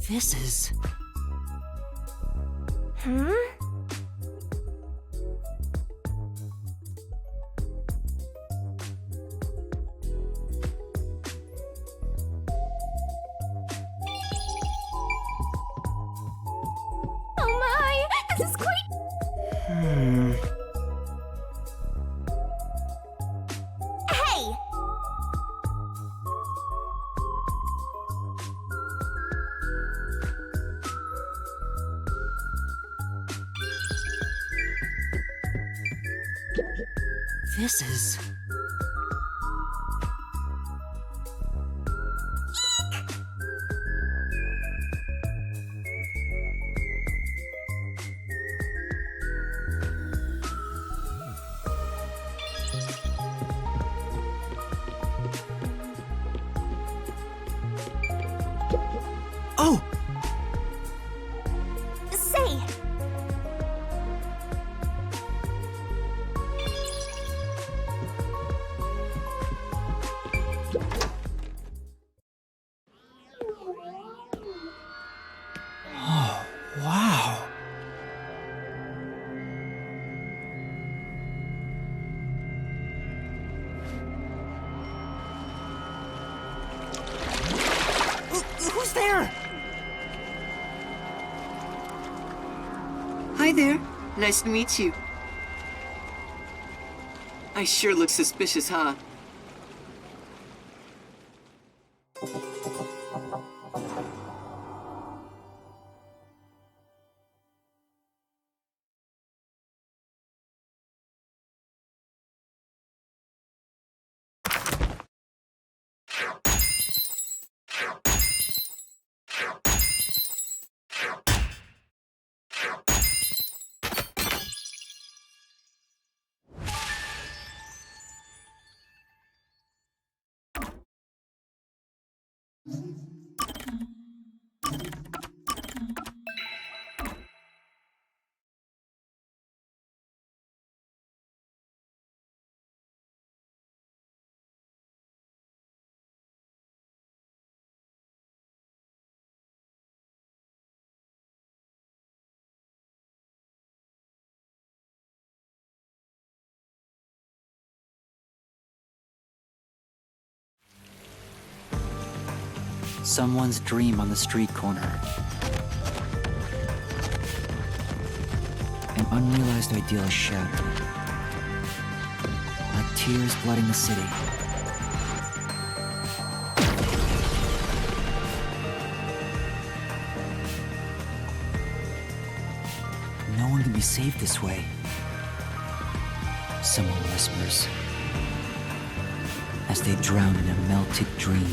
This is... Hmm? Oh my! This is quite... Hey! This is... Oh! Say! Oh, wow! Who's there? Hi there. Nice to meet you. I sure look suspicious, huh? Someone's dream on the street corner. An unrealized ideal is shattered. Like tears flooding the city. No one can be saved this way. Someone whispers as they drown in a melted dream.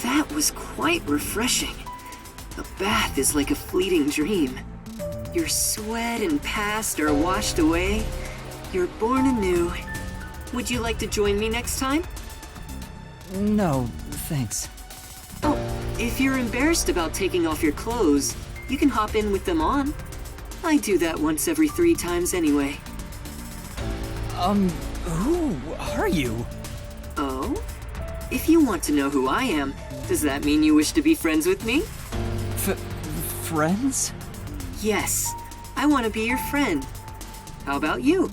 That was quite refreshing. A bath is like a fleeting dream. Your sweat and past are washed away. You're born anew. Would you like to join me next time? No, thanks. Oh, if you're embarrassed about taking off your clothes, you can hop in with them on. I do that once every 3 times anyway. Who are you? Oh? If you want to know who I am, does that mean you wish to be friends with me? Friends? Yes, I want to be your friend. How about you?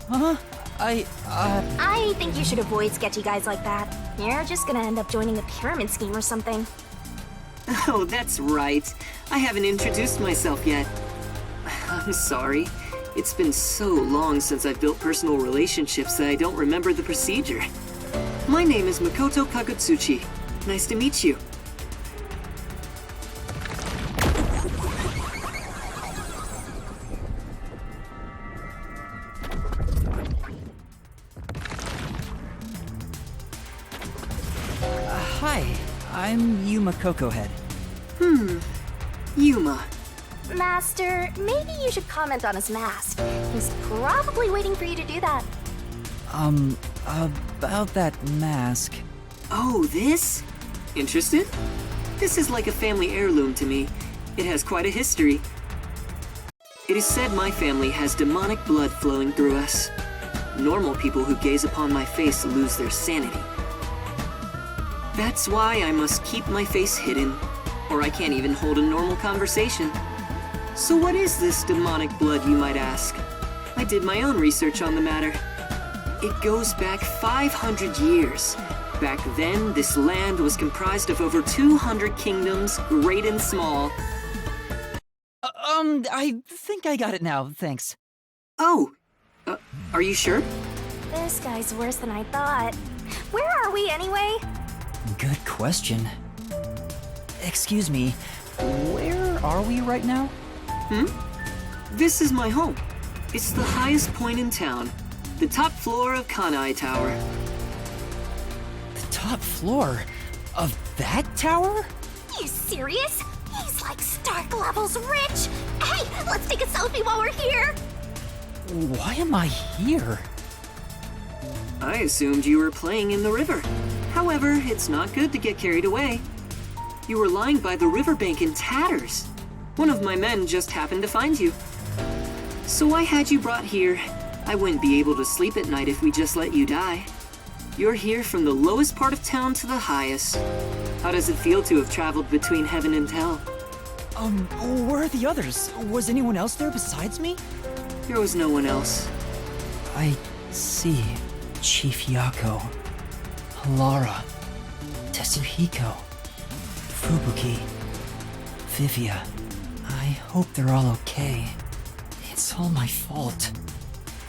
Huh? I think you should avoid sketchy guys like that. You're just gonna end up joining a pyramid scheme or something. Oh, that's right. I haven't introduced myself yet. I'm sorry. It's been so long since I've built personal relationships that I don't remember the procedure. My name is Makoto Kagutsuchi. Nice to meet you. Hi, I'm Yuma Cocohead. Yuma. Master, maybe you should comment on his mask. He's probably waiting for you to do that. About that mask. Oh, this? Interested? This is like a family heirloom to me. It has quite a history. It is said my family has demonic blood flowing through us. Normal people who gaze upon my face lose their sanity. That's why I must keep my face hidden, or I can't even hold a normal conversation. So what is this demonic blood, you might ask? I did my own research on the matter. It goes back 500 years. Back then, this land was comprised of over 200 kingdoms, great and small. I think I got it now, thanks. Oh, are you sure? This guy's worse than I thought. Where are we anyway? Good question. Excuse me, where are we right now? This is my home. It's the highest point in town. The top floor of Kanai Tower. The top floor of that tower? You serious? He's like Stark levels rich. Hey, let's take a selfie while we're here. Why am I here? I assumed you were playing in the river. However, it's not good to get carried away. You were lying by the riverbank in tatters. One of my men just happened to find you. So I had you brought here. I wouldn't be able to sleep at night if we just let you die. You're here from the lowest part of town to the highest. How does it feel to have traveled between heaven and hell? Where are the others? Was anyone else there besides me? There was no one else. I see. Chief Yako, Lara, Tetsuhiko, Fubuki, Vivia. I hope they're all okay. It's all my fault.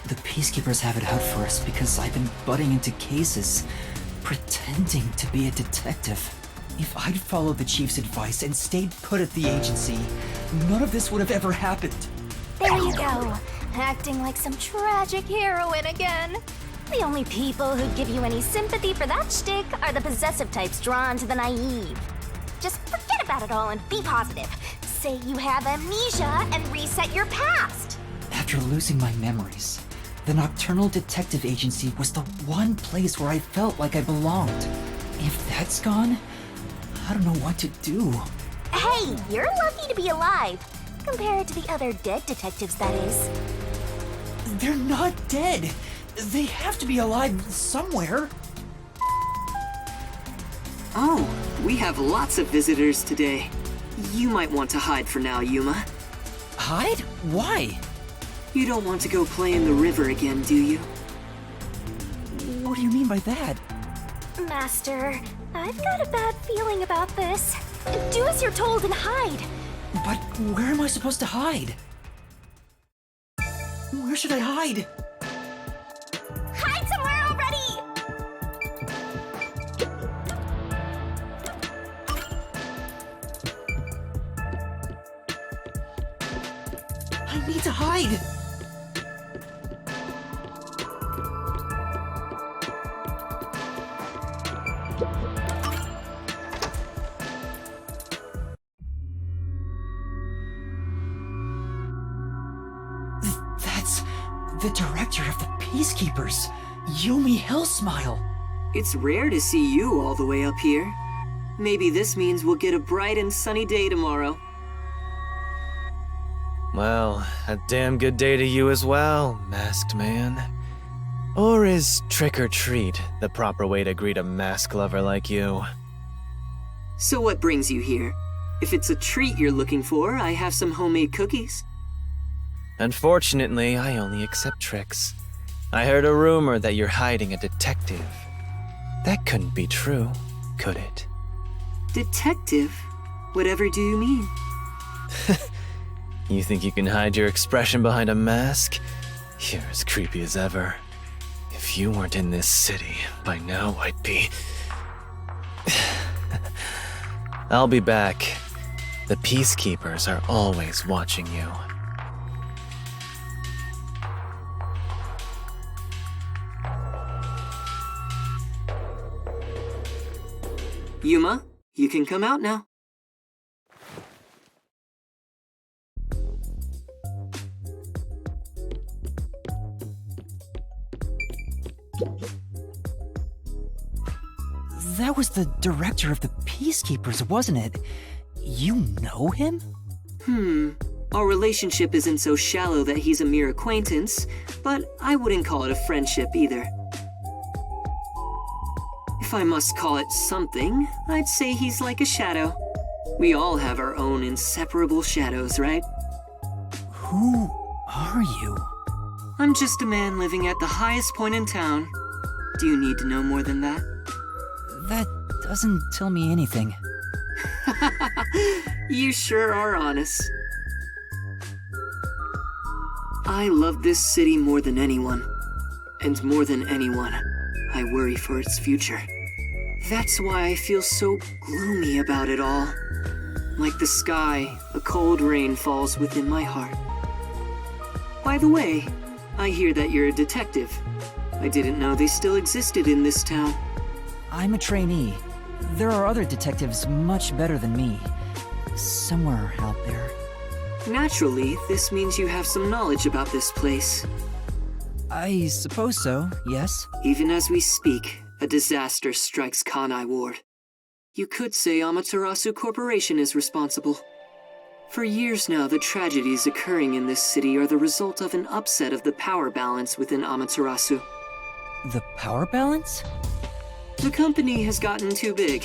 The peacekeepers have it out for us because I've been butting into cases, pretending to be a detective. If I'd followed the chief's advice and stayed put at the agency, none of this would have ever happened. There you go, acting like some tragic heroine again. The only people who'd give you any sympathy for that shtick are the possessive types drawn to the naive. Just forget about it all and be positive. Say you have amnesia and reset your past. After losing my memories, the Nocturnal Detective Agency was the one place where I felt like I belonged. If that's gone, I don't know what to do. Hey, you're lucky to be alive. Compared to the other dead detectives, that is. They're not dead. They have to be alive somewhere. Oh, we have lots of visitors today. You might want to hide for now, Yuma. Hide? Why? You don't want to go play in the river again, do you? What do you mean by that? Master, I've got a bad feeling about this. Do as you're told and hide. But where am I supposed to hide? Where should I hide? Hide somewhere already! I need to hide! That's the director of the Peacekeepers, Yumi Hillsmile. It's rare to see you all the way up here. Maybe this means we'll get a bright and sunny day tomorrow. Well, a damn good day to you as well, masked man. Or is trick or treat the proper way to greet a mask lover like you? So what brings you here? If it's a treat you're looking for, I have some homemade cookies. Unfortunately, I only accept tricks. I heard a rumor that you're hiding a detective. That couldn't be true, could it? Detective? Whatever do you mean? You think you can hide your expression behind a mask? You're as creepy as ever. If you weren't in this city, by now I'd be... I'll be back. The Peacekeepers are always watching you. Yuma, you can come out now. That was the director of the Peacekeepers, wasn't it? You know him? Our relationship isn't so shallow that he's a mere acquaintance, but I wouldn't call it a friendship either. If I must call it something, I'd say he's like a shadow. We all have our own inseparable shadows, right? Who are you? I'm just a man living at the highest point in town. Do you need to know more than that? That doesn't tell me anything. You sure are honest. I love this city more than anyone. And more than anyone, I worry for its future. That's why I feel so gloomy about it all. Like the sky, a cold rain falls within my heart. By the way, I hear that you're a detective. I didn't know they still existed in this town. I'm a trainee. There are other detectives much better than me. Somewhere out there. Naturally, this means you have some knowledge about this place. I suppose so, yes. Even as we speak, a disaster strikes Kanai Ward. You could say Amaterasu Corporation is responsible. For years now, the tragedies occurring in this city are the result of an upset of the power balance within Amaterasu. The power balance? The company has gotten too big.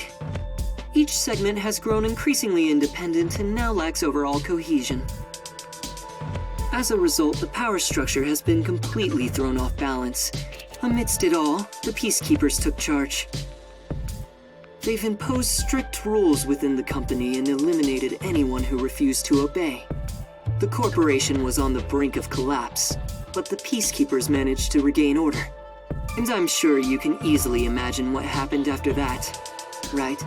Each segment has grown increasingly independent and now lacks overall cohesion. As a result, the power structure has been completely thrown off balance. Amidst it all, the Peacekeepers took charge. They've imposed strict rules within the company and eliminated anyone who refused to obey. The corporation was on the brink of collapse, but the Peacekeepers managed to regain order. And I'm sure you can easily imagine what happened after that, right?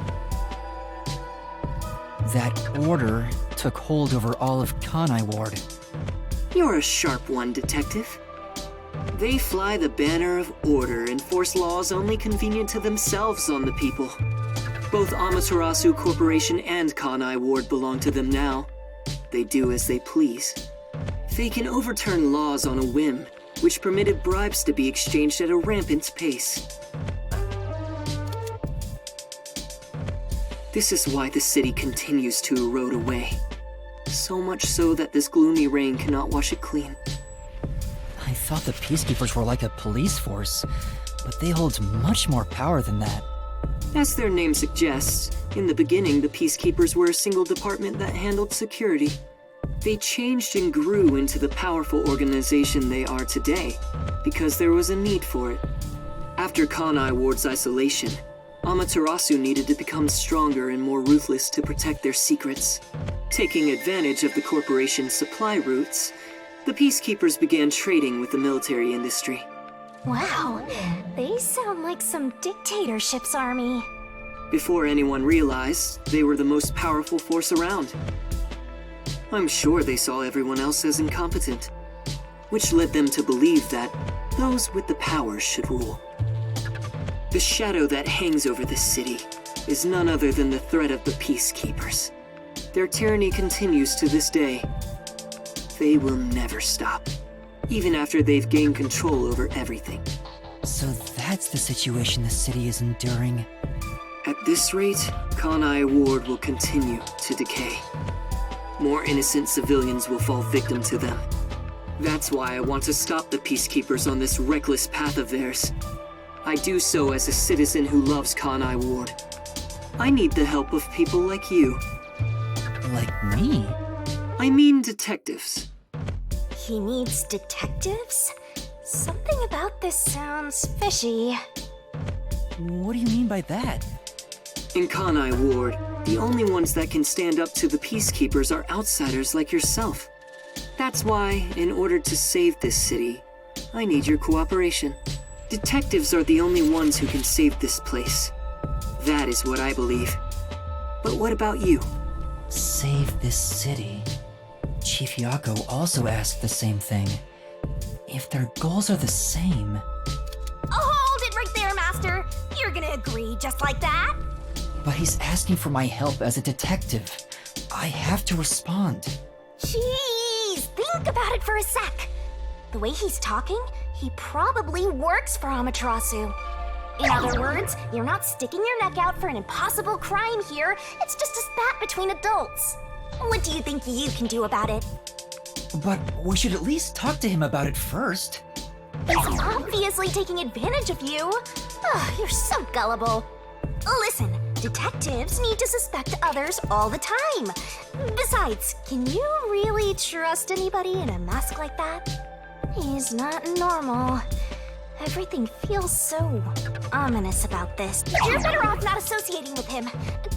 That order took hold over all of Kanai Ward. You're a sharp one, Detective. They fly the banner of order and force laws only convenient to themselves on the people. Both Amaterasu Corporation and Kanai Ward belong to them now. They do as they please. They can overturn laws on a whim, which permitted bribes to be exchanged at a rampant pace. This is why the city continues to erode away. So much so that this gloomy rain cannot wash it clean. I thought the Peacekeepers were like a police force, but they hold much more power than that. As their name suggests, in the beginning the Peacekeepers were a single department that handled security. They changed and grew into the powerful organization they are today, because there was a need for it. After Kanai Ward's isolation, Amaterasu needed to become stronger and more ruthless to protect their secrets. Taking advantage of the corporation's supply routes, the Peacekeepers began trading with the military industry. Wow, they sound like some dictatorship's army. Before anyone realized, they were the most powerful force around. I'm sure they saw everyone else as incompetent, which led them to believe that those with the power should rule. The shadow that hangs over this city is none other than the threat of the Peacekeepers. Their tyranny continues to this day. They will never stop, even after they've gained control over everything. So that's the situation the city is enduring. At this rate, Kanai Ward will continue to decay. More innocent civilians will fall victim to them. That's why I want to stop the Peacekeepers on this reckless path of theirs. I do so as a citizen who loves Kanai Ward. I need the help of people like you. Like me? I mean detectives. He needs detectives? Something about this sounds fishy. What do you mean by that? In Kanai Ward, the only ones that can stand up to the Peacekeepers are outsiders like yourself. That's why, in order to save this city, I need your cooperation. Detectives are the only ones who can save this place. That is what I believe. But what about you? Save this city. Chief Yako also asked the same thing. If their goals are the same... Hold it right there, Master! You're gonna agree just like that? But he's asking for my help as a detective. I have to respond. Jeez, think about it for a sec. The way he's talking, he probably works for Amaterasu. In other words, you're not sticking your neck out for an impossible crime here. It's just a spat between adults. What do you think you can do about it? But we should at least talk to him about it first. He's obviously taking advantage of you. Ah, you're so gullible. Listen, detectives need to suspect others all the time. Besides, can you really trust anybody in a mask like that? He's not normal. Everything feels so ominous about this. You're better off not associating with him.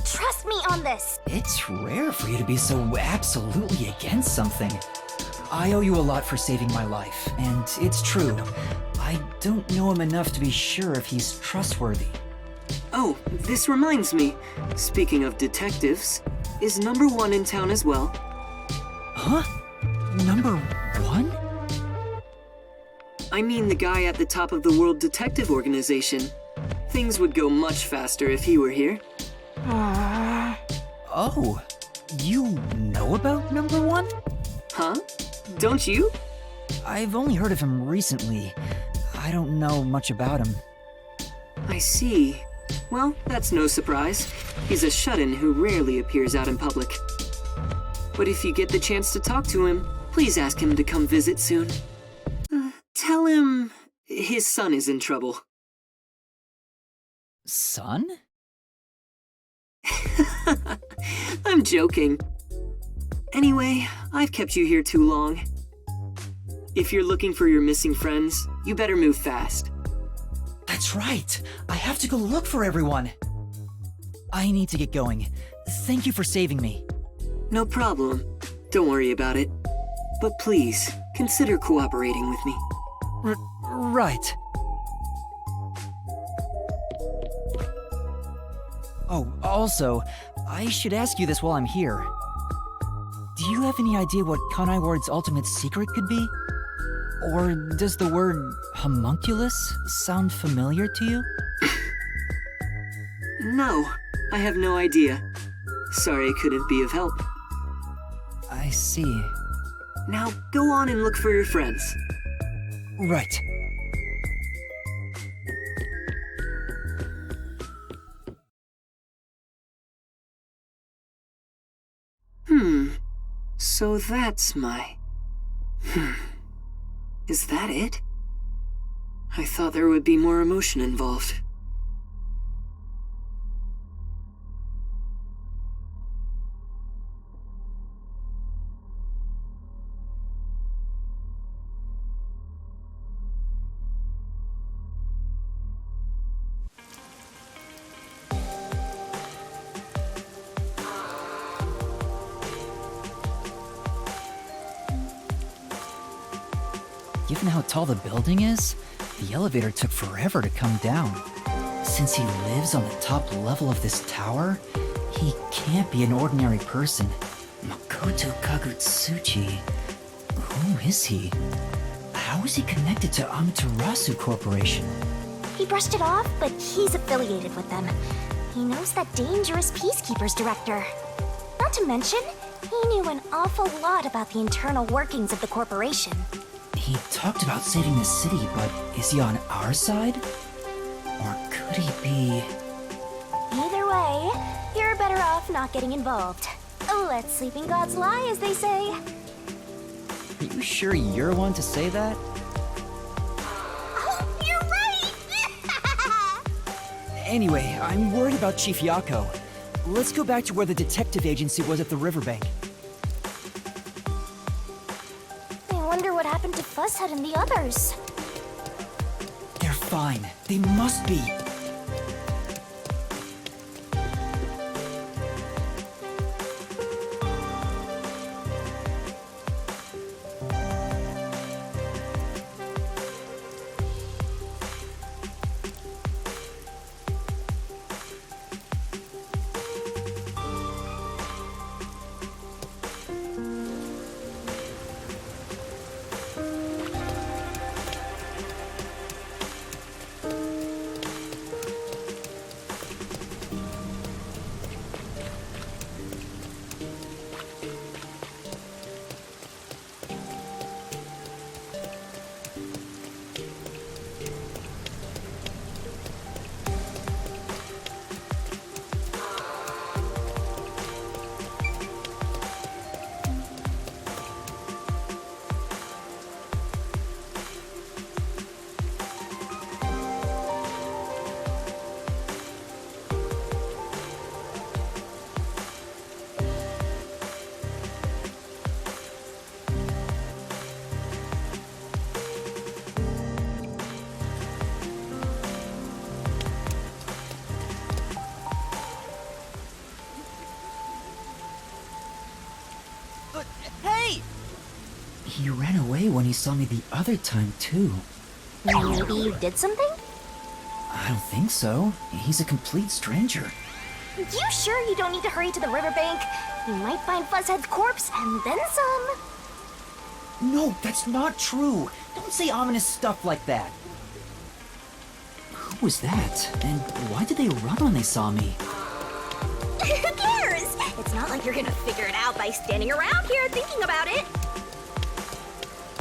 Trust me on this. It's rare for you to be so absolutely against something. I owe you a lot for saving my life, and it's true. I don't know him enough to be sure if he's trustworthy. Oh, this reminds me. Speaking of detectives, is number 1 in town as well? Huh? Number 1? I mean the guy at the top of the World Detective Organization. Things would go much faster if he were here. Oh, you know about number 1? Huh? Don't you? I've only heard of him recently. I don't know much about him. I see. Well, that's no surprise. He's a shut-in who rarely appears out in public. But if you get the chance to talk to him, please ask him to come visit soon. Tell him his son is in trouble. Son? I'm joking. Anyway, I've kept you here too long. If you're looking for your missing friends, you better move fast. That's right. I have to go look for everyone. I need to get going. Thank you for saving me. No problem. Don't worry about it. But please, consider cooperating with me. Right. Oh, also, I should ask you this while I'm here. Do you have any idea what Kanai Ward's ultimate secret could be? Or does the word homunculus sound familiar to you? No, I have no idea. Sorry I couldn't be of help. I see. Now go on and look for your friends. Right. So that's my... Is that it? I thought there would be more emotion involved. Given how tall the building is, the elevator took forever to come down. Since he lives on the top level of this tower, he can't be an ordinary person. Makoto Kagutsuchi. Who is he? How is he connected to Amaterasu Corporation? He brushed it off, but he's affiliated with them. He knows that dangerous Peacekeepers director. Not to mention, he knew an awful lot about the internal workings of the corporation. He talked about saving the city, but is he on our side? Or could he be... Either way, you're better off not getting involved. Let sleeping gods lie, as they say. Are you sure you're one to say that? Oh, you're right! Anyway, I'm worried about Chief Yako. Let's go back to where the detective agency was at the riverbank. I wonder what happened to Fuzzhead and the others. They're fine. They must be. when he saw me the other time, too. Maybe you did something? I don't think so. He's a complete stranger. You sure you don't need to hurry to the riverbank? You might find Fuzzhead's corpse and then some. No, that's not true. Don't say ominous stuff like that. Who was that? And why did they run when they saw me? Who cares? It's not like you're gonna figure it out by standing around here thinking about it.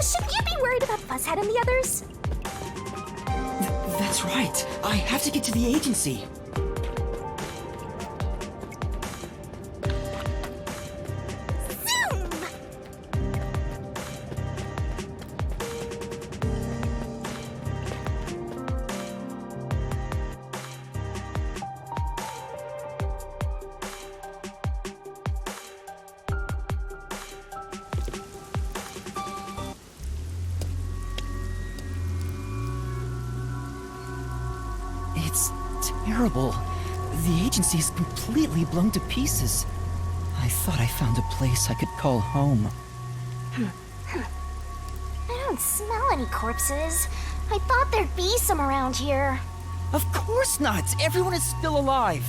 Shouldn't you be worried about Fuzzhead and the others? That's right. I have to get to the agency. Zoom! It's terrible. The agency is completely blown to pieces. I thought I found a place I could call home. I don't smell any corpses. I thought there'd be some around here. Of course not! Everyone is still alive!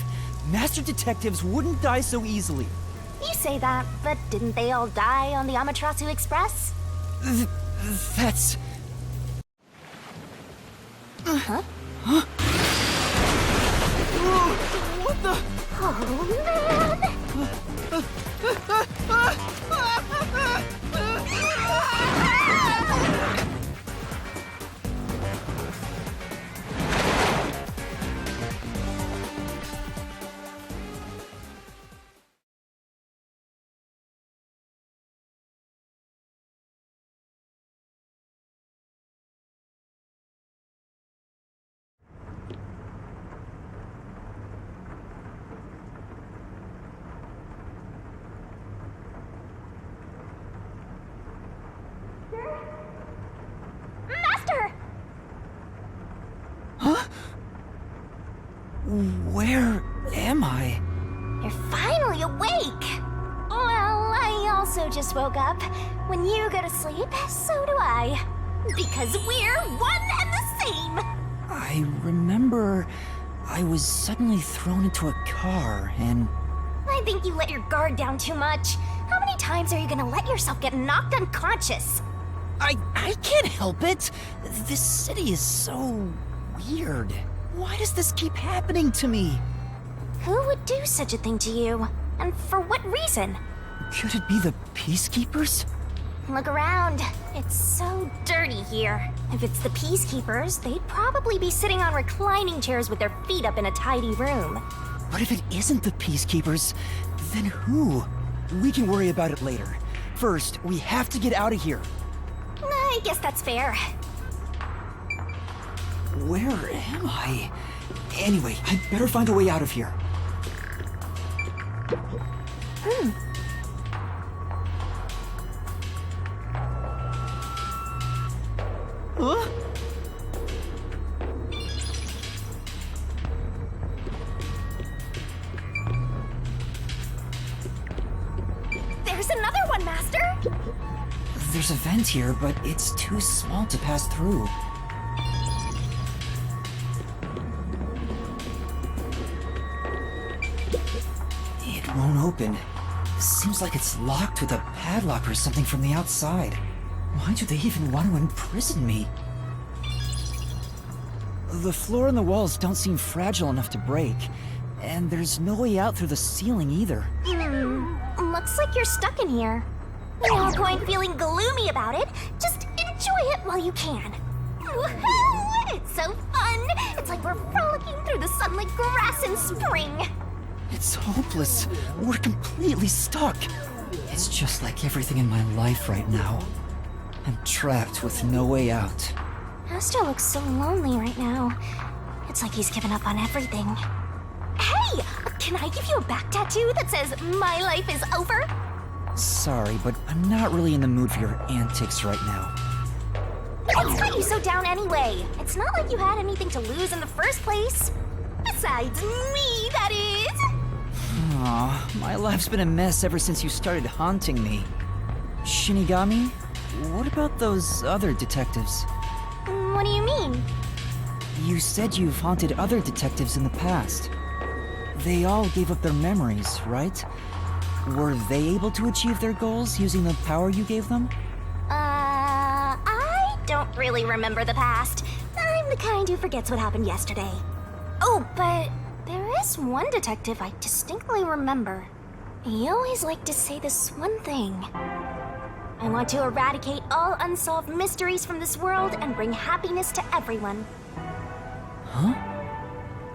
Master detectives wouldn't die so easily. You say that, but didn't they all die on the Amaterasu Express? That's... Huh? What the... Oh, man! Master! Huh? Where am I? You're finally awake! Well, I also just woke up. When you go to sleep, so do I. Because we're one and the same! I remember I was suddenly thrown into a car and... I think you let your guard down too much. How many times are you gonna let yourself get knocked unconscious? I can't help it. This city is so weird. Why does this keep happening to me? Who would do such a thing to you? And for what reason? Could it be the Peacekeepers? Look around. It's so dirty here. If it's the Peacekeepers, they'd probably be sitting on reclining chairs with their feet up in a tidy room. But if it isn't the Peacekeepers, then who? We can worry about it later. First, we have to get out of here. I guess that's fair. Where am I? Anyway, I'd better find a way out of here. Huh? There's another one, Master! There's a vent here, but it's too small to pass through. It won't open. Seems like it's locked with a padlock or something from the outside. Why do they even want to imprison me? The floor and the walls don't seem fragile enough to break, and there's no way out through the ceiling either. Looks like you're stuck in here. No point feeling gloomy about it. Just enjoy it while you can. Woohoo! It's so fun! It's like we're frolicking through the sunlit grass in spring. It's hopeless. We're completely stuck. It's just like everything in my life right now. I'm trapped with no way out. Master looks so lonely right now. It's like he's given up on everything. Hey! Can I give you a back tattoo that says, "My life is over"? Sorry, but I'm not really in the mood for your antics right now. What's got you so down anyway? It's not like you had anything to lose in the first place. Besides me, that is. Aw, my life's been a mess ever since you started haunting me. Shinigami, what about those other detectives? What do you mean? You said you've haunted other detectives in the past. They all gave up their memories, right? Were they able to achieve their goals using the power you gave them? I don't really remember the past. I'm the kind who forgets what happened yesterday. Oh, but there is one detective I distinctly remember. He always liked to say this one thing. I want to eradicate all unsolved mysteries from this world and bring happiness to everyone. Huh?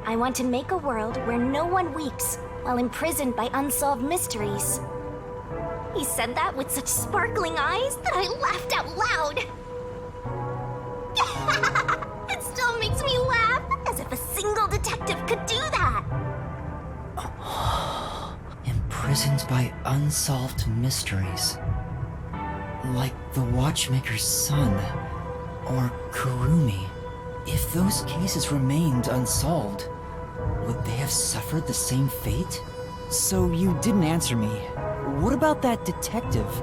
I want to make a world where no one weeps while imprisoned by unsolved mysteries. He said that with such sparkling eyes that I laughed out loud. It still makes me laugh, as if a single detective could do that. Imprisoned by unsolved mysteries. Like the Watchmaker's son, or Kurumi. If those cases remained unsolved, would they have suffered the same fate? So you didn't answer me. What about that detective?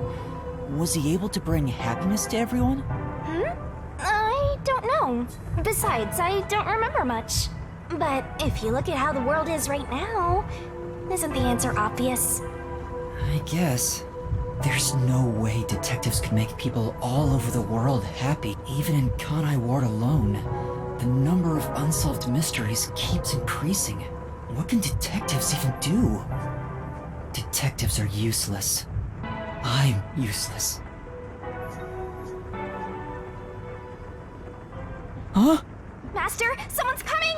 Was he able to bring happiness to everyone? I don't know. Besides, I don't remember much. But if you look at how the world is right now, isn't the answer obvious? I guess. There's no way detectives could make people all over the world happy, even in Kanai Ward alone. The number of unsolved mysteries keeps increasing. What can detectives even do? Detectives are useless. I'm useless. Huh? Master, someone's coming!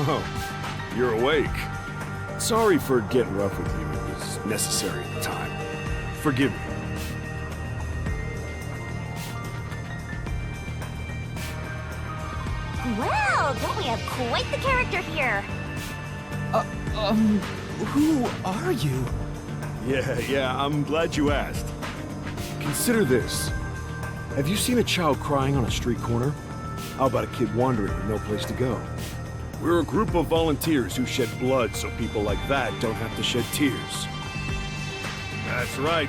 Oh, you're awake. Sorry for getting rough with you. It was necessary at the time. Forgive me. Well, don't we have quite the character here? Who are you? Yeah, I'm glad you asked. Consider this. Have you seen a child crying on a street corner? How about a kid wandering with no place to go? We're a group of volunteers who shed blood so people like that don't have to shed tears. That's right.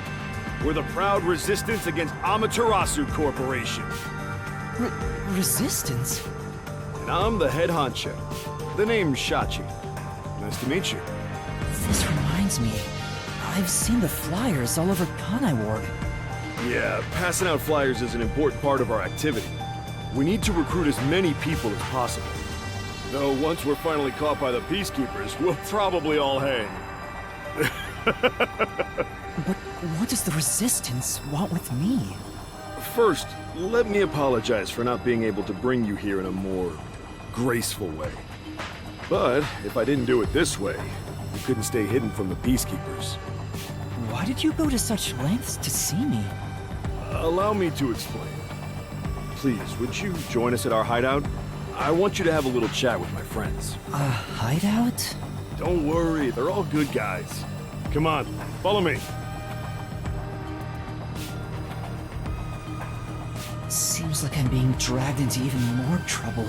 We're the proud resistance against Amaterasu Corporation. Resistance? And I'm the head honcho. The name's Shachi. Nice to meet you. This reminds me. I've seen the flyers all over Kanai Ward. Yeah, passing out flyers is an important part of our activity. We need to recruit as many people as possible. Though once we're finally caught by the Peacekeepers, we'll probably all hang. But what does the Resistance want with me? First, let me apologize for not being able to bring you here in a more graceful way. But if I didn't do it this way, you couldn't stay hidden from the Peacekeepers. Why did you go to such lengths to see me? Allow me to explain. Please, would you join us at our hideout? I want you to have a little chat with my friends. A hideout? Don't worry, they're all good guys. Come on, follow me. Seems like I'm being dragged into even more trouble.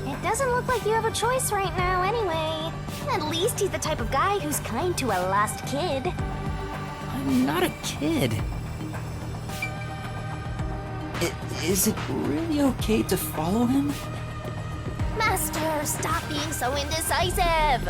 It doesn't look like you have a choice right now anyway. At least he's the type of guy who's kind to a lost kid. I'm not a kid. Is it really okay to follow him? Master, stop being so indecisive!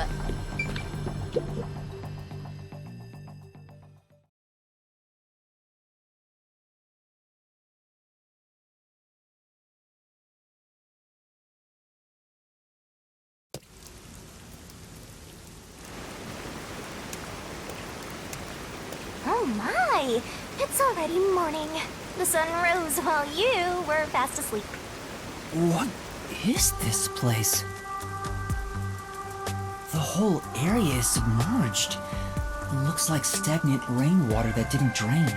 Oh my! It's already morning. The sun rose while you were fast asleep. What is this place? The whole area is submerged. Looks like stagnant rainwater that didn't drain.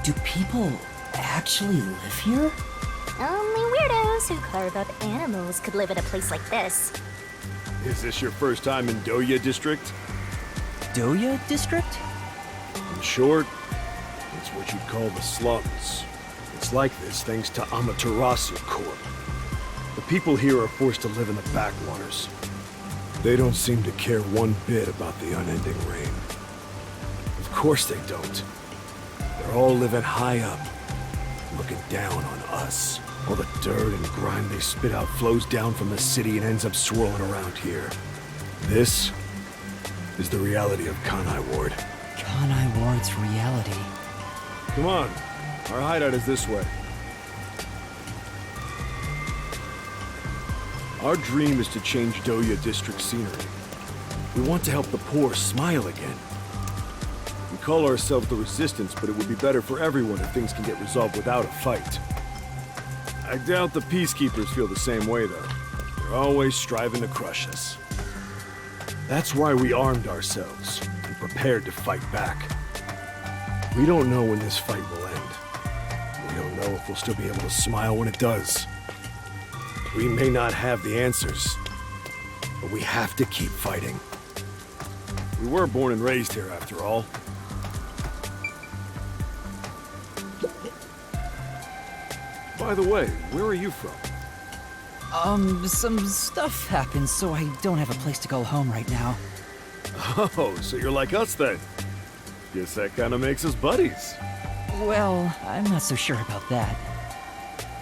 Do people actually live here? Only weirdos who carve up animals could live in a place like this. Is this your first time in Doya District? Doya district? In short, it's what you'd call the slums. It's like this thanks to Amaterasu Corp. The people here are forced to live in the backwaters. They don't seem to care one bit about the unending rain. Of course they don't. They're all living high up, looking down on us. All the dirt and grime they spit out flows down from the city and ends up swirling around here. This is the reality of Kanai Ward. Kanai Ward's reality. Come on, our hideout is this way. Our dream is to change Doya district scenery. We want to help the poor smile again. We call ourselves the Resistance, but it would be better for everyone if things can get resolved without a fight. I doubt the Peacekeepers feel the same way, though. They're always striving to crush us. That's why we armed ourselves and prepared to fight back. We don't know when this fight will end. We don't know if we'll still be able to smile when it does. We may not have the answers, but we have to keep fighting. We were born and raised here, after all. By the way, where are you from? Some stuff happened, so I don't have a place to go home right now. Oh, so you're like us then? Guess that kind of makes us buddies. Well, I'm not so sure about that.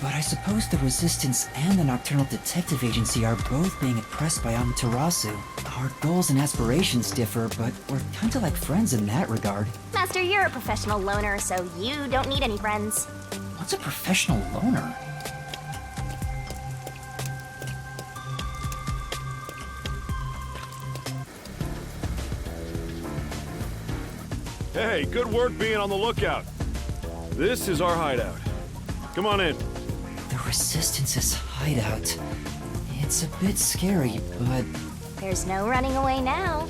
But I suppose the Resistance and the Nocturnal Detective Agency are both being oppressed by Amaterasu. Our goals and aspirations differ, but we're kinda like friends in that regard. Master, you're a professional loner, so you don't need any friends. What's a professional loner? Hey, good work being on the lookout. This is our hideout. Come on in. The Resistance's hideout. It's a bit scary, but... There's no running away now.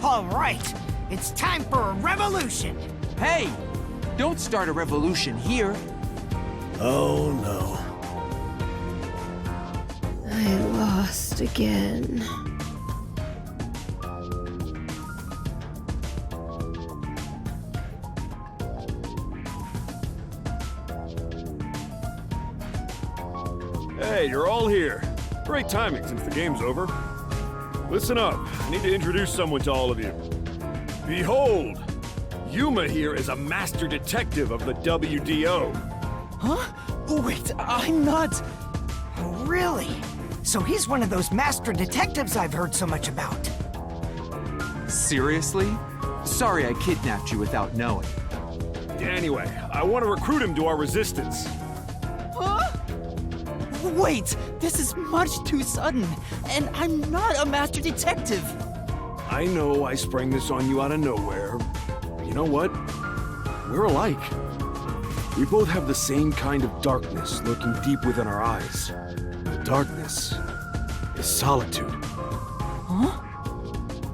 All right, it's time for a revolution. Hey, don't start a revolution here. Oh no. I lost again. Hey, you're all here. Great timing since the game's over. Listen up, I need to introduce someone to all of you. Behold! Yuma here is a master detective of the WDO. Huh? Oh, wait, I'm not... Really? So he's one of those master detectives I've heard so much about. Seriously? Sorry I kidnapped you without knowing. Anyway, I want to recruit him to our resistance. Huh? Wait, this is much too sudden, and I'm not a master detective. I know I sprang this on you out of nowhere. You know what? We're alike. We both have the same kind of darkness lurking deep within our eyes. The darkness is solitude. Huh?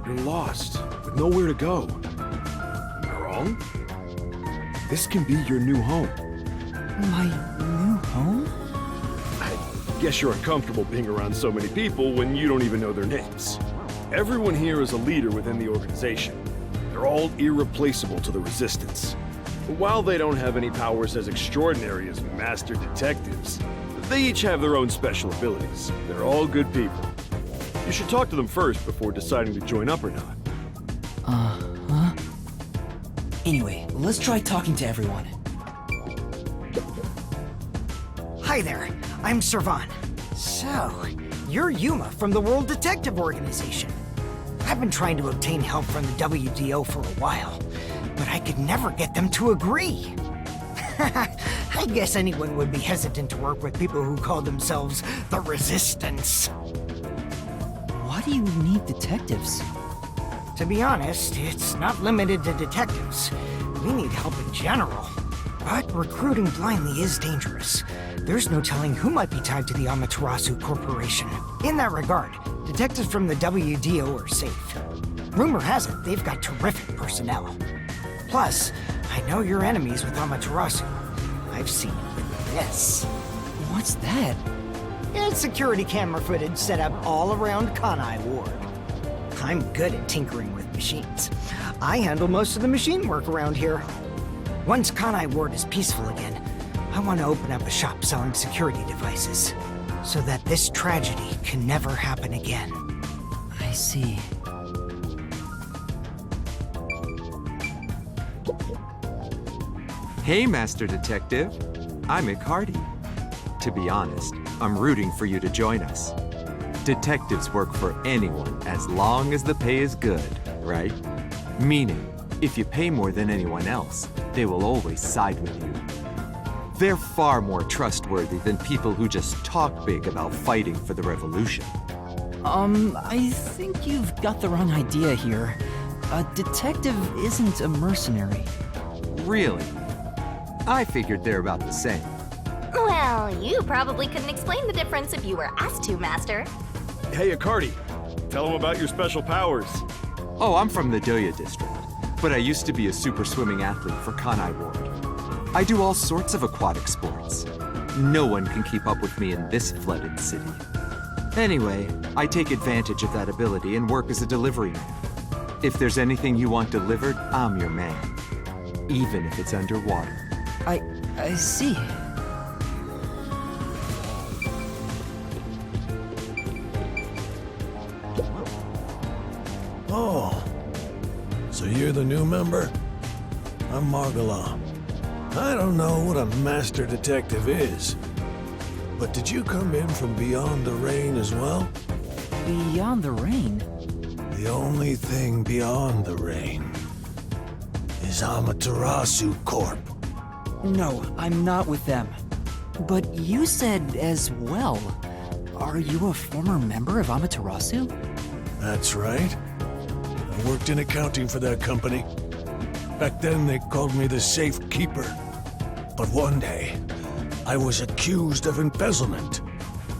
You're lost, with nowhere to go. Am I wrong? This can be your new home. My new home? I guess you're uncomfortable being around so many people when you don't even know their names. Everyone here is a leader within the organization. They're all irreplaceable to the Resistance. But while they don't have any powers as extraordinary as master detectives, they each have their own special abilities. They're all good people. You should talk to them first before deciding to join up or not. Uh-huh. Anyway, let's try talking to everyone. Hi there, I'm Servan. So, you're Yuma from the World Detective Organization. I've been trying to obtain help from the WDO for a while, but I could never get them to agree. I guess anyone would be hesitant to work with people who call themselves the Resistance. Why do you need detectives? To be honest, it's not limited to detectives. We need help in general. But recruiting blindly is dangerous. There's no telling who might be tied to the Amaterasu Corporation. In that regard, detectives from the WDO are safe. Rumor has it they've got terrific personnel. Plus, I know your enemies with Amaterasu. I've seen it with this. What's that? It's security camera footage set up all around Kanai Ward. I'm good at tinkering with machines. I handle most of the machine work around here. Once Kanai Ward is peaceful again, I want to open up a shop selling security devices, so that this tragedy can never happen again. I see. Hey, Master Detective. I'm Icardi. To be honest, I'm rooting for you to join us. Detectives work for anyone as long as the pay is good, right? Meaning, if you pay more than anyone else, they will always side with you. They're far more trustworthy than people who just talk big about fighting for the revolution. I think you've got the wrong idea here. A detective isn't a mercenary. Really? I figured they're about the same. Well, you probably couldn't explain the difference if you were asked to, Master. Hey, Icardi, tell them about your special powers. Oh, I'm from the Doya district, but I used to be a super swimming athlete for Kanai Ward. I do all sorts of aquatic sports. No one can keep up with me in this flooded city. Anyway, I take advantage of that ability and work as a delivery man. If there's anything you want delivered, I'm your man. Even if it's underwater. I see. Oh, so you're the new member? I'm Margala. I don't know what a master detective is, but did you come in from beyond the rain as well? Beyond the rain? The only thing beyond the rain is Amaterasu Corp. No, I'm not with them. But you said as well. Are you a former member of Amaterasu? That's right. I worked in accounting for that company. Back then, they called me the safe keeper. But one day, I was accused of embezzlement.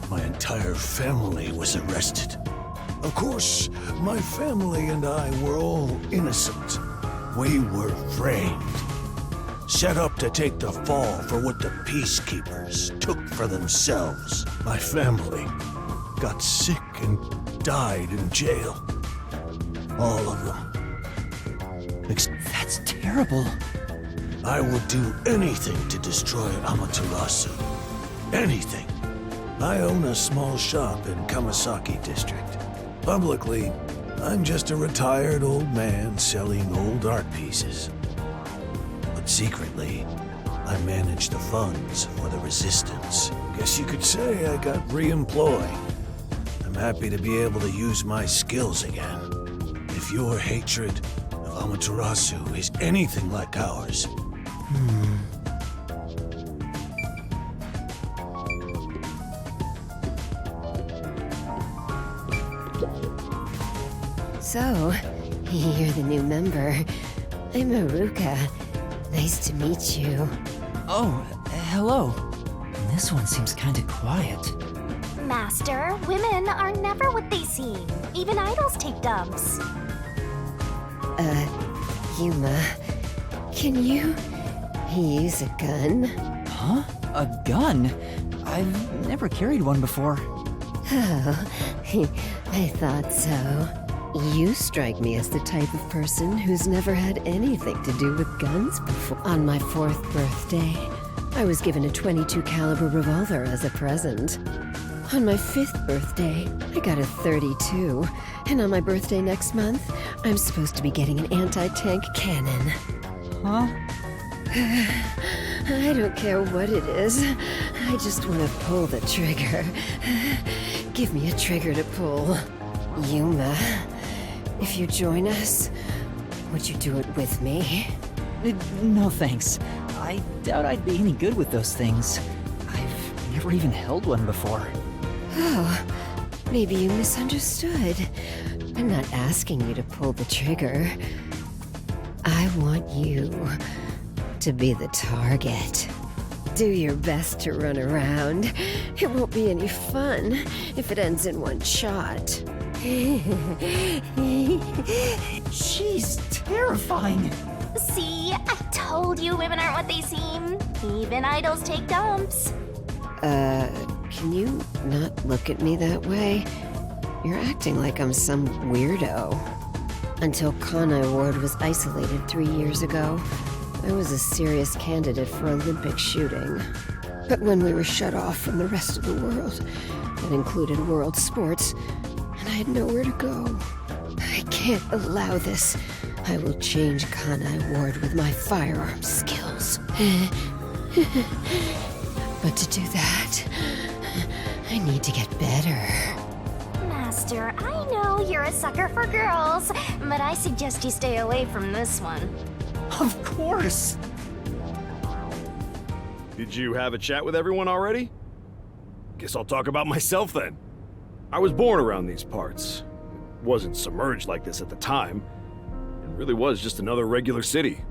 My entire family was arrested. Of course, my family and I were all innocent. We were framed. Set up to take the fall for what the peacekeepers took for themselves. My family got sick and died in jail. All of them. That's terrible. I would do anything to destroy Amaterasu. Anything. I own a small shop in Kamasaki District. Publicly, I'm just a retired old man selling old art pieces. But secretly, I manage the funds for the Resistance. Guess you could say I got re-employed. I'm happy to be able to use my skills again. If your hatred of Amaterasu is anything like ours, So, you're the new member. I'm Aruka. Nice to meet you. Oh, hello. This one seems kinda quiet. Master, women are never what they seem. Even idols take dumps. Yuma, can you use a gun? Huh? A gun? I've never carried one before. Oh, I thought so. You strike me as the type of person who's never had anything to do with guns before. On my 4th birthday, I was given a .22 caliber revolver as a present. On my 5th birthday, I got a .32, and on my birthday next month, I'm supposed to be getting an anti-tank cannon. Huh? I don't care what it is. I just want to pull the trigger. Give me a trigger to pull. Yuma, If you join us, would you do it with me? No thanks. I doubt I'd be any good with those things. I've never even held one before. Oh, maybe you misunderstood. I'm not asking you to pull the trigger. I want you to be the target. Do your best to run around. It won't be any fun if it ends in one shot. She's terrifying. See, I told you women aren't what they seem. Even idols take dumps. Can you not look at me that way? You're acting like I'm some weirdo. Until Kanai Ward was isolated 3 years ago, I was a serious candidate for Olympic shooting. But when we were shut off from the rest of the world, that included world sports, and I had nowhere to go. I can't allow this. I will change Kanai Ward with my firearm skills. But to do that, I need to get better. Master, I know you're a sucker for girls, but I suggest you stay away from this one. Of course. Did you have a chat with everyone already? Guess I'll talk about myself then. I was born around these parts. It wasn't submerged like this at the time. It really was just another regular city.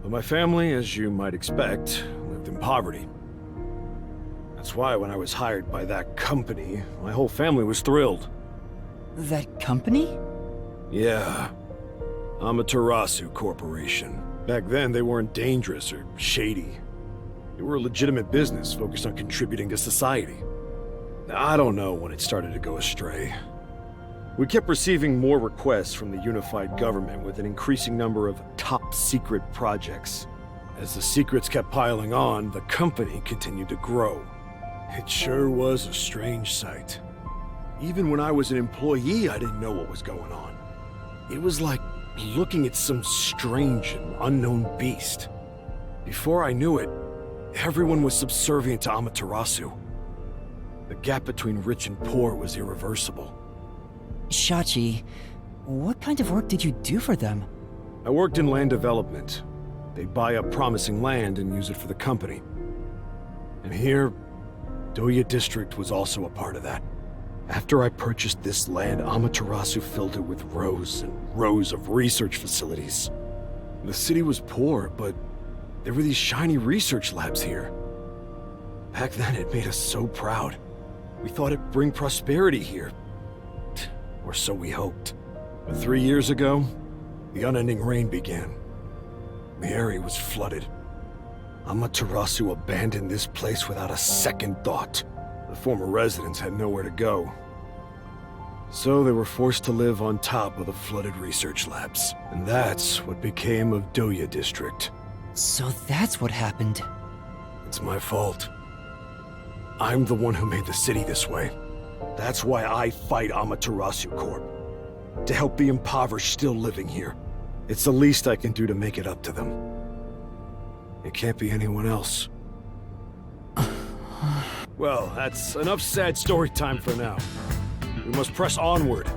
But my family, as you might expect, lived in poverty. That's why when I was hired by that company, my whole family was thrilled. That company? Yeah. Amaterasu Corporation. Back then, they weren't dangerous or shady. They were a legitimate business focused on contributing to society. Now, I don't know when it started to go astray. We kept receiving more requests from the unified government with an increasing number of top-secret projects. As the secrets kept piling on, the company continued to grow. It sure was a strange sight. Even when I was an employee, I didn't know what was going on. It was like looking at some strange and unknown beast. Before I knew it, everyone was subservient to Amaterasu. The gap between rich and poor was irreversible. Shachi, what kind of work did you do for them? I worked in land development. They'd buy up promising land and use it for the company. And here, Doya District was also a part of that. After I purchased this land, Amaterasu filled it with rows and rows of research facilities. The city was poor, but there were these shiny research labs here. Back then, it made us so proud. We thought it'd bring prosperity here. Or so we hoped. But 3 years ago, the unending rain began. The area was flooded. Amaterasu abandoned this place without a second thought. The former residents had nowhere to go. So they were forced to live on top of the flooded research labs. And that's what became of Doya District. So that's what happened. It's my fault. I'm the one who made the city this way. That's why I fight Amaterasu Corp. To help the impoverished still living here. It's the least I can do to make it up to them. It can't be anyone else. Well, that's enough sad story time for now. We must press onward.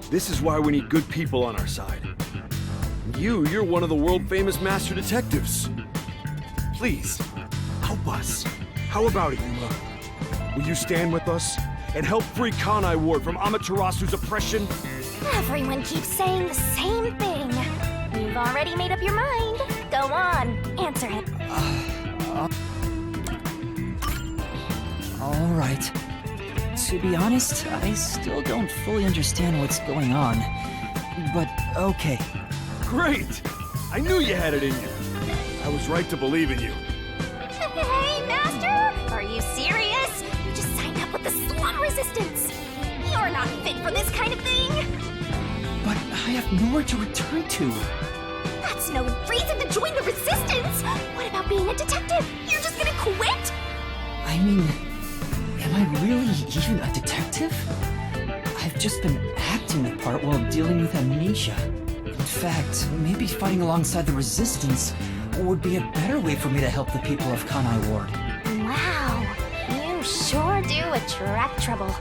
This is why we need good people on our side. You're one of the world-famous master detectives. Please, help us. How about it, Yuma? Will you stand with us and help free Kanai Ward from Amaterasu's oppression? Everyone keeps saying the same thing. You've already made up your mind. Go on, answer it. All right. To be honest, I still don't fully understand what's going on. But okay. Great! I knew you had it in you. I was right to believe in you. Hey, Master! Are you serious? You just signed up with the slum resistance. You're not fit for this kind of thing. But I have nowhere to return to. That's no reason to join the resistance. What about being a detective? You're just gonna quit? I mean, am I really even a detective? I've just been acting the part while dealing with amnesia. In fact, maybe fighting alongside the resistance would be a better way for me to help the people of Kanai Ward. Wow, you sure do attract trouble.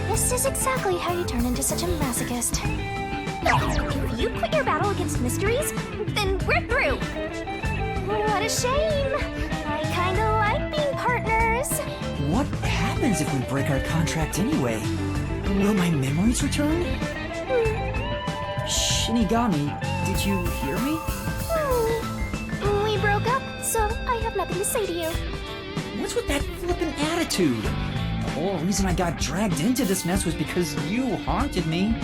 This is exactly how you turn into such a masochist. If you quit your battle against mysteries, then we're through. What a shame. I kinda like being partners. What happens if we break our contract anyway? Will my memories return? Shinigami, did you hear me? We broke up, so I have nothing to say to you. What's with that flippin' attitude? The whole reason I got dragged into this mess was because you haunted me.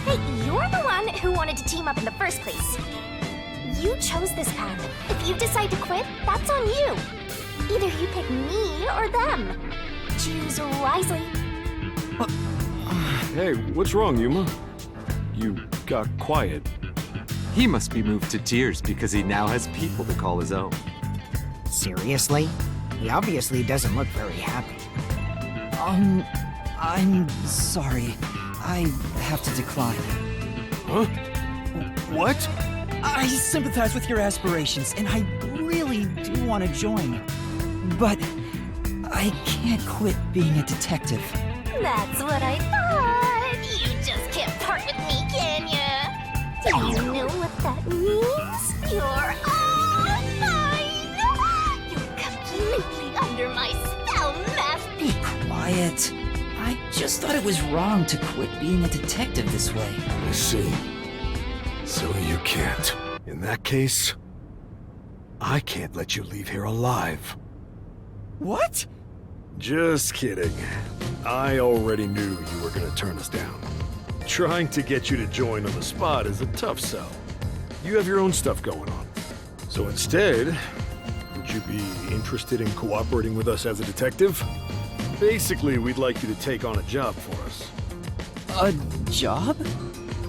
Hey, you're the one who wanted to team up in the first place. You chose this path. If you decide to quit, that's on you. Either you pick me or them. Choose wisely. Hey, what's wrong, Yuma? You got quiet. He must be moved to tears because he now has people to call his own. Seriously? He obviously doesn't look very happy. I'm sorry. I have to decline. Huh? What? I sympathize with your aspirations, and I really do want to join. But I can't quit being a detective. That's what I thought. You just can't part with me, can ya? Do you know what that means? You're all mine! You're completely under my spell, Master. Be quiet. I just thought it was wrong to quit being a detective this way. I see. So you can't. In that case, I can't let you leave here alive. What? Just kidding. I already knew you were gonna turn us down. Trying to get you to join on the spot is a tough sell. You have your own stuff going on. So instead, would you be interested in cooperating with us as a detective? Basically, we'd like you to take on a job for us. A job?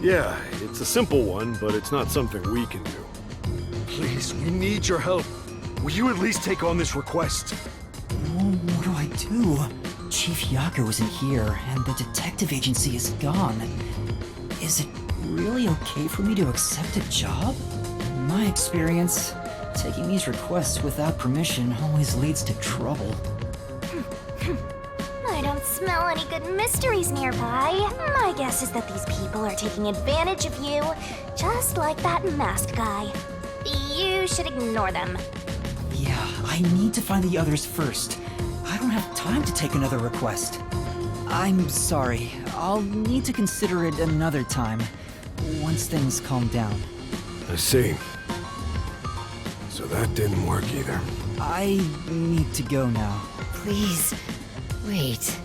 Yeah, it's a simple one, but it's not something we can do. Please, we need your help. Will you at least take on this request? What do I do? Chief Yako isn't here, and the detective agency is gone. Is it really okay for me to accept a job? In my experience, taking these requests without permission always leads to trouble. I don't smell any good mysteries nearby. My guess is that these people are taking advantage of you, just like that masked guy. You should ignore them. Yeah, I need to find the others first. I don't have time to take another request. I'm sorry. I'll need to consider it another time, once things calm down. I see. So that didn't work either. I need to go now. Please, wait.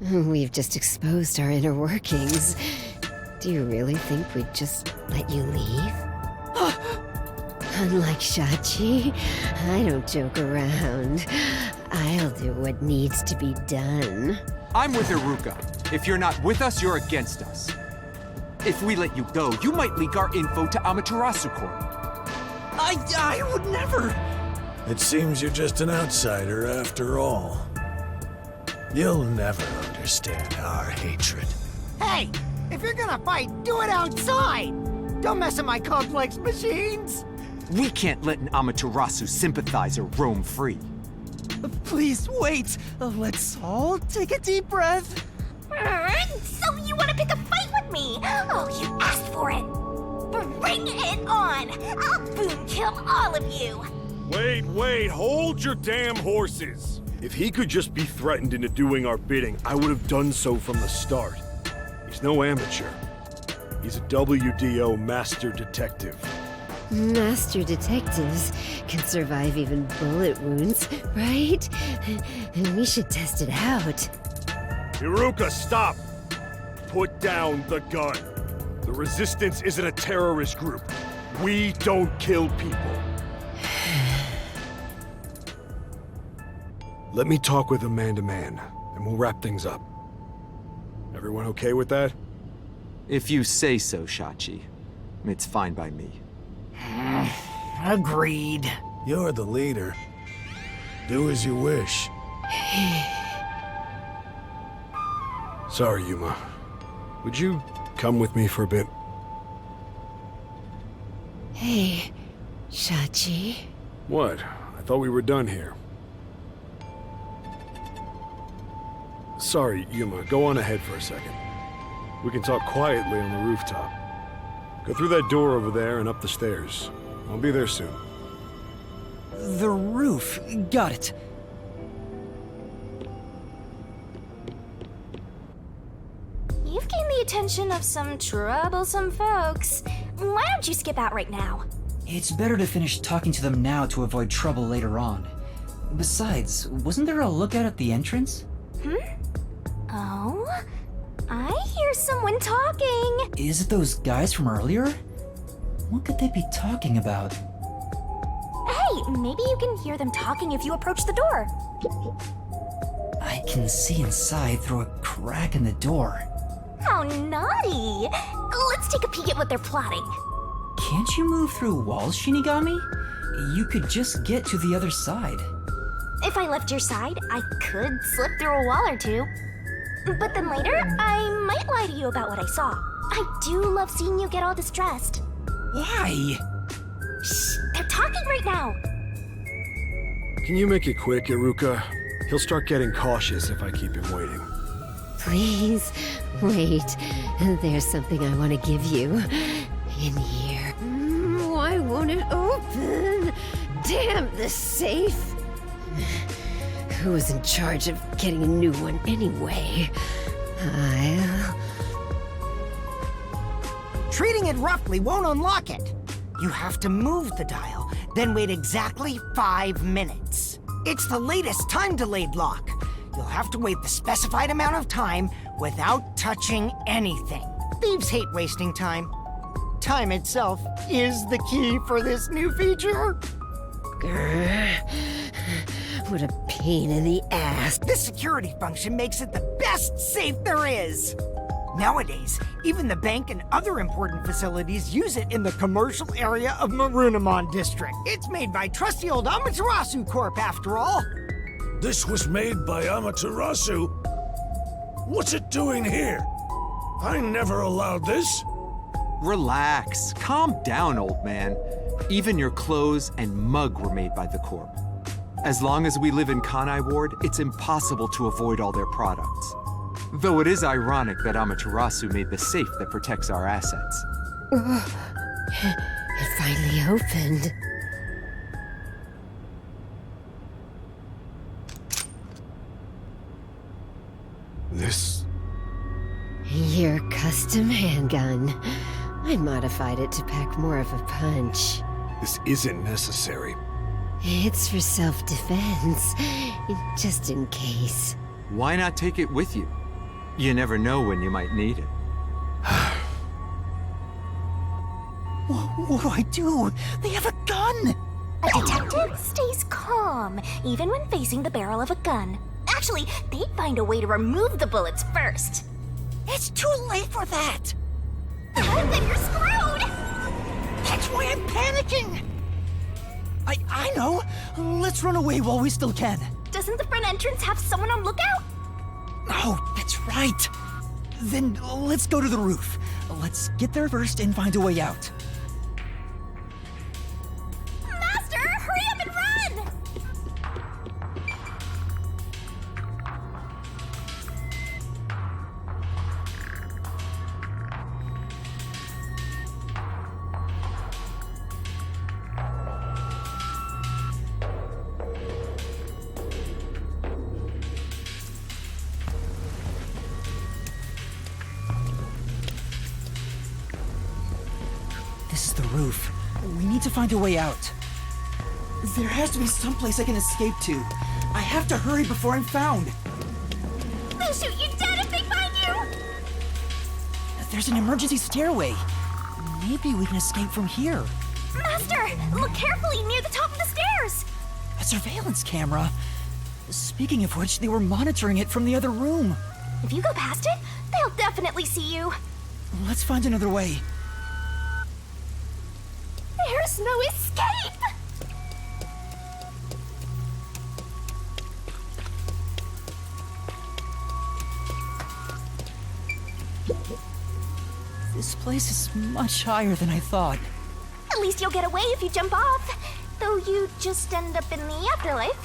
We've just exposed our inner workings. Do you really think we'd just let you leave? Unlike Shachi, I don't joke around. I'll do what needs to be done. I'm with Iruka. If you're not with us, you're against us. If we let you go, you might leak our info to Amaterasu Corp. I would never! It seems you're just an outsider after all. You'll never understand our hatred. Hey, if you're gonna fight, do it outside! Don't mess with my complex machines! We can't let an Amaterasu sympathizer roam free. Please wait. Let's all take a deep breath. So you want to pick a fight with me? Oh, you asked for it. Bring it on. I'll boom kill all of you. Wait, hold your damn horses! If he could just be threatened into doing our bidding, I would have done so from the start. He's no amateur. He's a WDO master detective. Master detectives can survive even bullet wounds, right? And we should test it out. Iruka, stop! Put down the gun. The Resistance isn't a terrorist group. We don't kill people. Let me talk with him man-to-man, and we'll wrap things up. Everyone okay with that? If you say so, Shachi. It's fine by me. Agreed. You're the leader. Do as you wish. Sorry, Yuma. Would you come with me for a bit? Hey, Shachi. What? I thought we were done here. Sorry, Yuma, go on ahead for a second. We can talk quietly on the rooftop. Go through that door over there and up the stairs. I'll be there soon. The roof. Got it. You've gained the attention of some troublesome folks. Why don't you skip out right now? It's better to finish talking to them now to avoid trouble later on. Besides, wasn't there a lookout at the entrance? Oh? I hear someone talking. Is it those guys from earlier? What could they be talking about? Hey, maybe you can hear them talking if you approach the door. I can see inside through a crack in the door. How naughty! Let's take a peek at what they're plotting. Can't you move through walls, Shinigami? You could just get to the other side. If I left your side, I could slip through a wall or two. But then later, I might lie to you about what I saw. I do love seeing you get all distressed. Why? Shh, they're talking right now. Can you make it quick, Iruka? He'll start getting cautious if I keep him waiting. Please, wait. There's something I want to give you. In here. Why won't it open? Damn this safe! Who was in charge of getting a new one anyway? Treating it roughly won't unlock it. You have to move the dial, then wait exactly 5 minutes. It's the latest time-delayed lock. You'll have to wait the specified amount of time without touching anything. Thieves hate wasting time. Time itself is the key for this new feature. What a pain in the ass. This security function makes it the best safe there is. Nowadays, even the bank and other important facilities use it in the commercial area of Marunimon District. It's made by trusty old Amaterasu Corp, after all. This was made by Amaterasu? What's it doing here? I never allowed this. Relax. Calm down, old man. Even your clothes and mug were made by the Corp. As long as we live in Kanai Ward, it's impossible to avoid all their products. Though it is ironic that Amaterasu made the safe that protects our assets. It finally opened. This... Your custom handgun. I modified it to pack more of a punch. this isn't necessary. It's for self-defense, just in case. Why not take it with you? You never know when you might need it. What do I do? They have a gun! A detective stays calm, even when facing the barrel of a gun. Actually, they'd find a way to remove the bullets first. It's too late for that! Then you're screwed! That's why I'm panicking! I know! Let's run away while we still can. Doesn't the front entrance have someone on lookout? Oh, that's right. Then let's go to the roof. Let's get there first and find a way out. Master, hurry up and run! This is the roof. We need to find a way out. There has to be some place I can escape to. I have to hurry before I'm found. They'll shoot you dead if they find you! There's an emergency stairway. Maybe we can escape from here. Master, look carefully near the top of the stairs! A surveillance camera. Speaking of which, they were monitoring it from the other room. If you go past it, they'll definitely see you. Let's find another way. There's no escape! This place is much higher than I thought. At least you'll get away if you jump off. Though you just end up in the afterlife.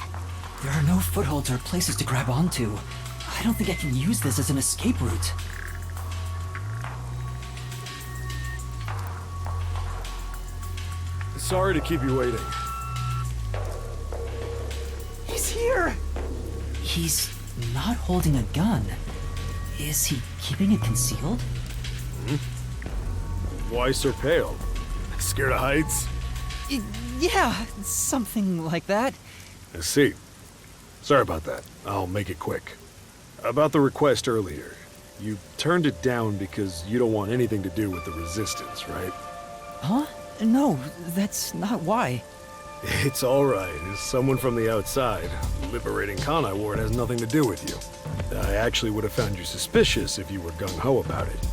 There are no footholds or places to grab onto. I don't think I can use this as an escape route. Sorry to keep you waiting. He's here! He's not holding a gun. Is he keeping it concealed? Why so pale? Scared of heights? Yeah, something like that. I see. Sorry about that. I'll make it quick. About the request earlier. You turned it down because you don't want anything to do with the Resistance, right? Huh? No, that's not why. It's alright. As someone from the outside, liberating Kanai Ward has nothing to do with you. I actually would have found you suspicious if you were gung-ho about it.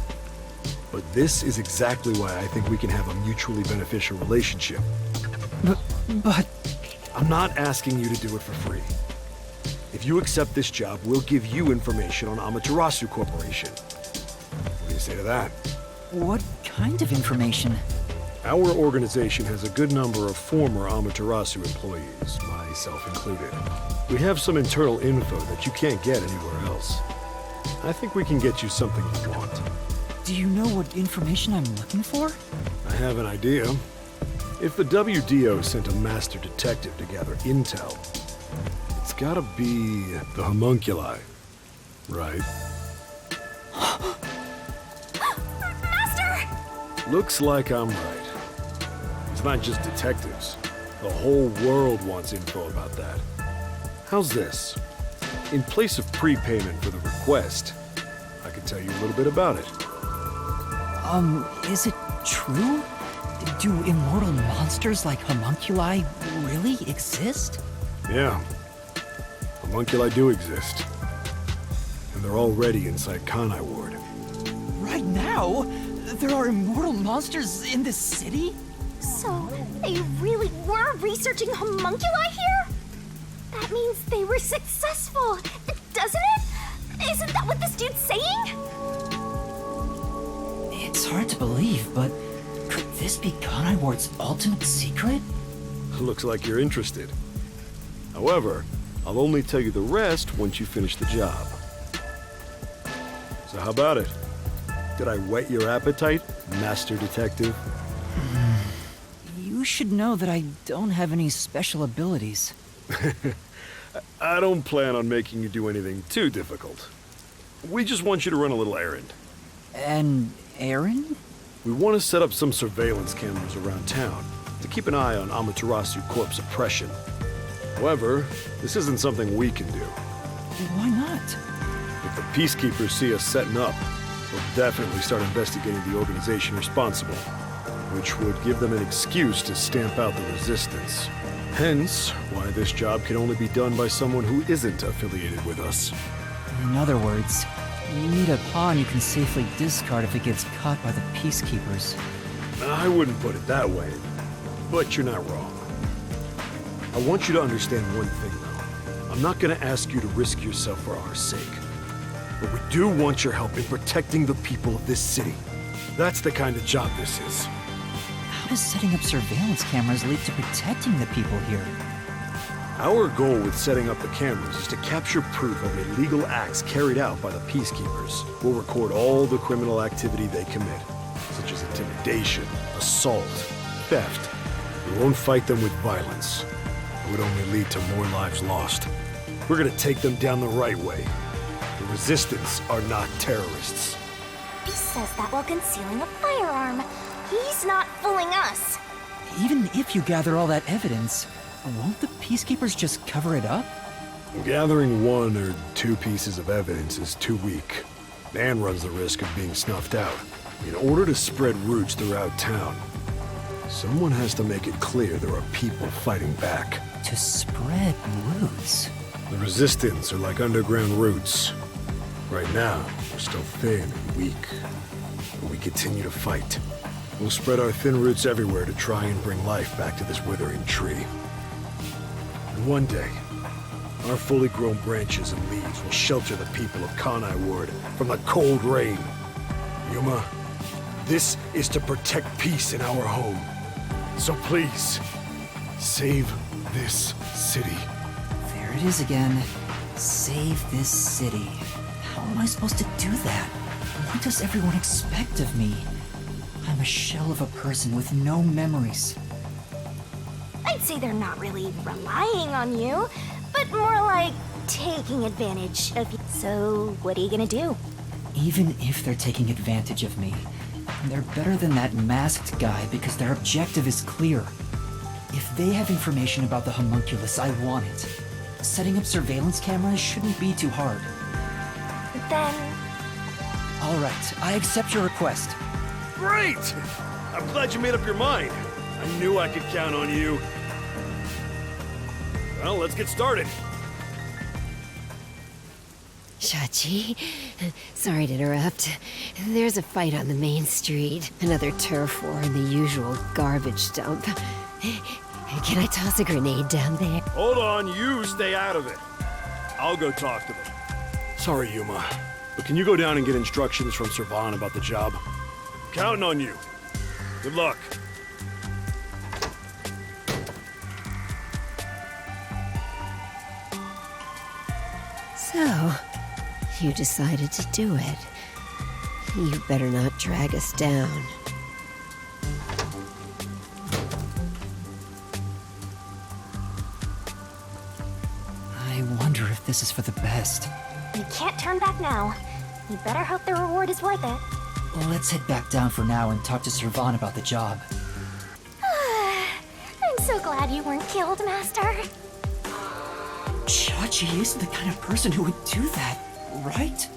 But this is exactly why I think we can have a mutually beneficial relationship. But... I'm not asking you to do it for free. If you accept this job, we'll give you information on Amaterasu Corporation. What do you say to that? what kind of information? Our organization has a good number of former Amaterasu employees, myself included. We have some internal info that you can't get anywhere else. I think we can get you something you want. Do you know what information I'm looking for? I have an idea. If the WDO sent a master detective to gather intel, it's gotta be the homunculi, right? Master! Looks like I'm right. It's not just detectives. The whole world wants info about that. How's this? In place of prepayment for the request, I can tell you a little bit about it. Is it true? Do immortal monsters like homunculi really exist? Yeah. Homunculi do exist. And they're already inside Kanai Ward. Right now? There are immortal monsters in this city? So, they really were researching homunculi here? That means they were successful, doesn't it? Isn't that what this dude's saying? It's hard to believe, but could this be Kanai Ward's ultimate secret? Looks like you're interested. However, I'll only tell you the rest once you finish the job. So how about it? Did I whet your appetite, Master Detective? You should know that I don't have any special abilities. I don't plan on making you do anything too difficult. We just want you to run a little errand. An errand? We want to set up some surveillance cameras around town to keep an eye on Amaterasu Corp's oppression. However, this isn't something we can do. Why not? If the peacekeepers see us setting up, they'll definitely start investigating the organization responsible, which would give them an excuse to stamp out the resistance. Hence, why this job can only be done by someone who isn't affiliated with us. In other words, you need a pawn you can safely discard if it gets caught by the peacekeepers. I wouldn't put it that way, but you're not wrong. I want you to understand one thing, though. I'm not going to ask you to risk yourself for our sake. But we do want your help in protecting the people of this city. That's the kind of job this is. How does setting up surveillance cameras lead to protecting the people here? Our goal with setting up the cameras is to capture proof of illegal acts carried out by the peacekeepers. We'll record all the criminal activity they commit, such as intimidation, assault, theft. We won't fight them with violence. It would only lead to more lives lost. We're gonna take them down the right way. The Resistance are not terrorists. He says that while concealing a firearm. He's not fooling us. Even if you gather all that evidence, won't the peacekeepers just cover it up? Gathering 1 or 2 pieces of evidence is too weak, and runs the risk of being snuffed out. In order to spread roots throughout town, someone has to make it clear there are people fighting back. To spread roots? The Resistance are like underground roots. Right now, we're still thin and weak, but we continue to fight. We'll spread our thin roots everywhere to try and bring life back to this withering tree. And one day, our fully grown branches and leaves will shelter the people of Kanai Ward from the cold rain. Yuma, this is to protect peace in our home. So please, save this city. There it is again. Save this city. How am I supposed to do that? What does everyone expect of me? I'm a shell of a person with no memories. I'd say they're not really relying on you, but more like taking advantage of you. So, what are you gonna do? Even if they're taking advantage of me, they're better than that masked guy because their objective is clear. If they have information about the homunculus, I want it. Setting up surveillance cameras shouldn't be too hard. Then, All right, I accept your request. Great! I'm glad you made up your mind. I knew I could count on you. Well, let's get started. Shachi, sorry to interrupt. There's a fight on the main street. Another turf war in the usual garbage dump. Can I toss a grenade down there? Hold on, you stay out of it. I'll go talk to them. Sorry, Yuma, but can you go down and get instructions from Servan about the job? I'm counting on you. Good luck. So, you decided to do it. You better not drag us down. I wonder if this is for the best. you can't turn back now. You better hope the reward is worth it. Let's head back down for now and talk to Servan about the job. I'm so glad you weren't killed, Master. Chachi isn't the kind of person who would do that, right?